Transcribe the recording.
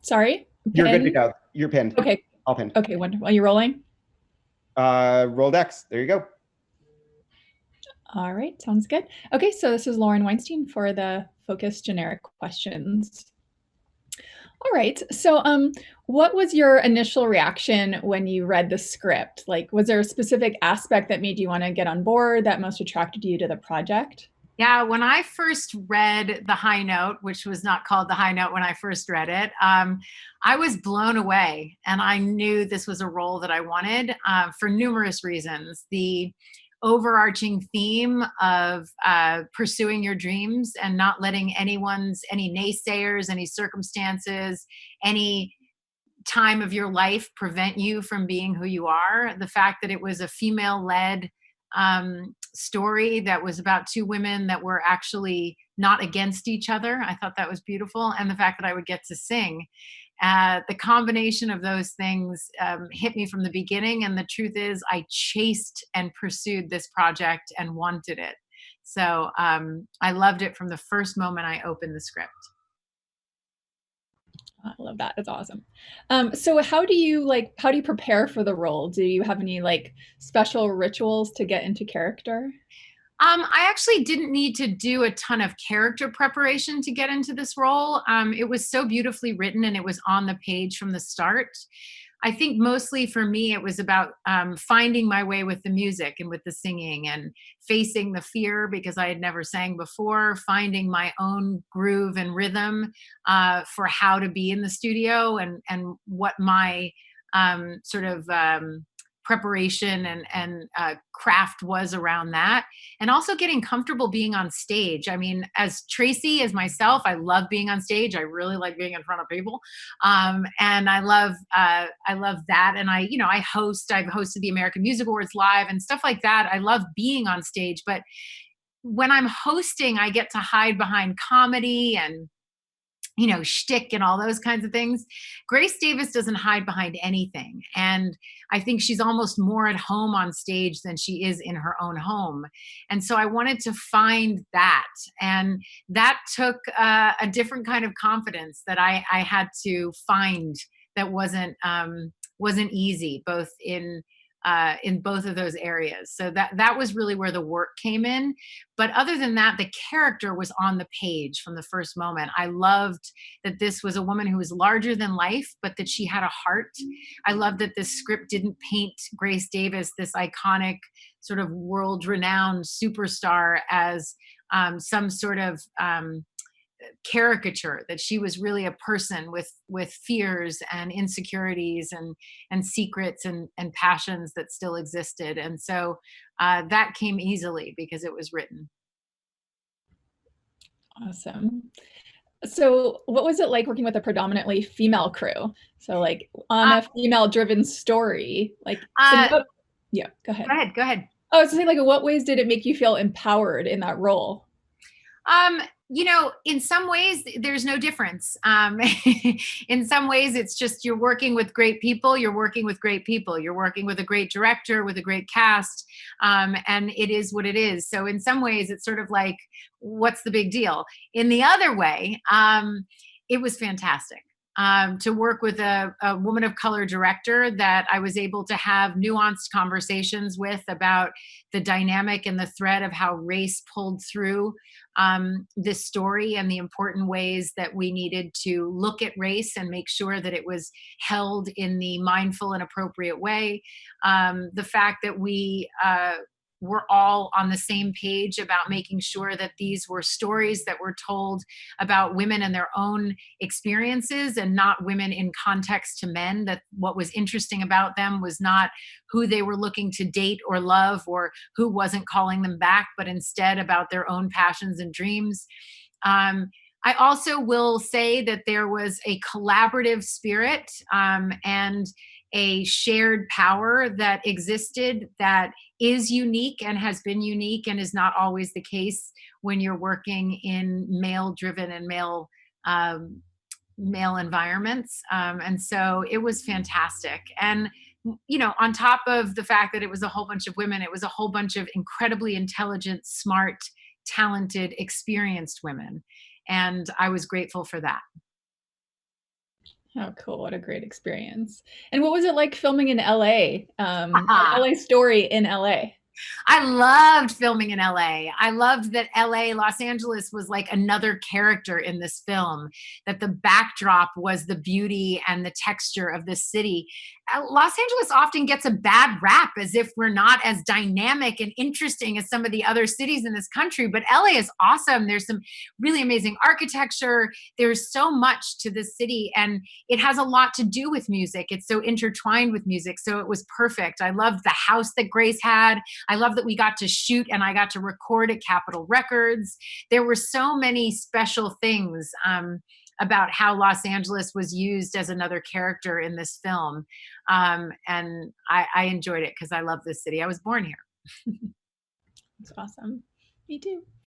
Sorry, You're good to pin. go. You're pinned. Okay. All pinned. Okay, wonderful. Are you rolling? Roll Dex. There you go. All right, sounds good. Okay, so this is Lauren Weinstein for the Focus Generic Questions. All right, so what was your initial reaction when you read the script? Like, was there a specific aspect that made you want to get on board that most attracted you to the project? Yeah, when I first read The High Note, which was not called The High Note when I first read it, I was blown away. And I knew this was a role that I wanted for numerous reasons. The overarching theme of pursuing your dreams and not letting any naysayers, any circumstances, any time of your life prevent you from being who you are. The fact that it was a female led story that was about two women that were actually not against each other. I thought that was beautiful. And the fact that I would get to sing. The combination of those things hit me from the beginning. And the truth is, I chased and pursued this project and wanted it. So I loved it from the first moment I opened the script. I love that. It's awesome. So how do you prepare for the role? Do you have any like special rituals to get into character? I actually didn't need to do a ton of character preparation to get into this role. It was so beautifully written and it was on the page from the start. I think mostly for me, it was about finding my way with the music and with the singing and facing the fear because I had never sang before, finding my own groove and rhythm for how to be in the studio and what my sort of preparation and craft was around that, and also getting comfortable being on stage. I mean, as Tracee, as myself, I love being on stage. I really like being in front of people, and I love that. And I've hosted the American Music Awards live and stuff like that. I love being on stage, but when I'm hosting, I get to hide behind comedy and shtick and all those kinds of things. Grace Davis doesn't hide behind anything. And I think she's almost more at home on stage than she is in her own home. And so I wanted to find that. And that took a different kind of confidence that I had to find that wasn't easy, both in both of those areas. So that was really where the work came in. But other than that, the character was on the page from the first moment. I loved that this was a woman who was larger than life, but that she had a heart. I loved that this script didn't paint Grace Davis, this iconic sort of world-renowned superstar, as some sort of caricature, that she was really a person with fears and insecurities and secrets and passions that still existed. And so that came easily because it was written. Awesome. So what was it like working with a predominantly female crew? So like on a female driven story, like yeah, go ahead. Go ahead. I was saying, like, in what ways did it make you feel empowered in that role? In some ways, there's no difference. In some ways, it's just you're working with great people. You're working with great people. You're working with a great director, with a great cast, and it is what it is. So in some ways, it's sort of like, what's the big deal? In the other way, it was fantastic. To work with a woman of color director that I was able to have nuanced conversations with about the dynamic and the thread of how race pulled through this story and the important ways that we needed to look at race and make sure that it was held in the mindful and appropriate way. The fact that we were all on the same page about making sure that these were stories that were told about women and their own experiences and not women in context to men, that what was interesting about them was not who they were looking to date or love or who wasn't calling them back, but instead about their own passions and dreams. I also will say that there was a collaborative spirit and a shared power that existed that is unique and has been unique and is not always the case when you're working in male-driven and male environments. And so it was fantastic. And on top of the fact that it was a whole bunch of women, it was a whole bunch of incredibly intelligent, smart, talented, experienced women. And I was grateful for that. Oh, cool. What a great experience. And what was it like filming in LA? An LA story in LA? I loved filming in LA. I loved that LA, Los Angeles was like another character in this film, that the backdrop was the beauty and the texture of the city. Los Angeles often gets a bad rap as if we're not as dynamic and interesting as some of the other cities in this country, but LA is awesome. There's some really amazing architecture. There's so much to this city, and it has a lot to do with music. It's so intertwined with music. So it was perfect. I loved the house that Grace had. I love that we got to shoot and I got to record at Capitol Records. There were so many special things about how Los Angeles was used as another character in this film. And I enjoyed it because I love this city. I was born here. That's awesome. Me too.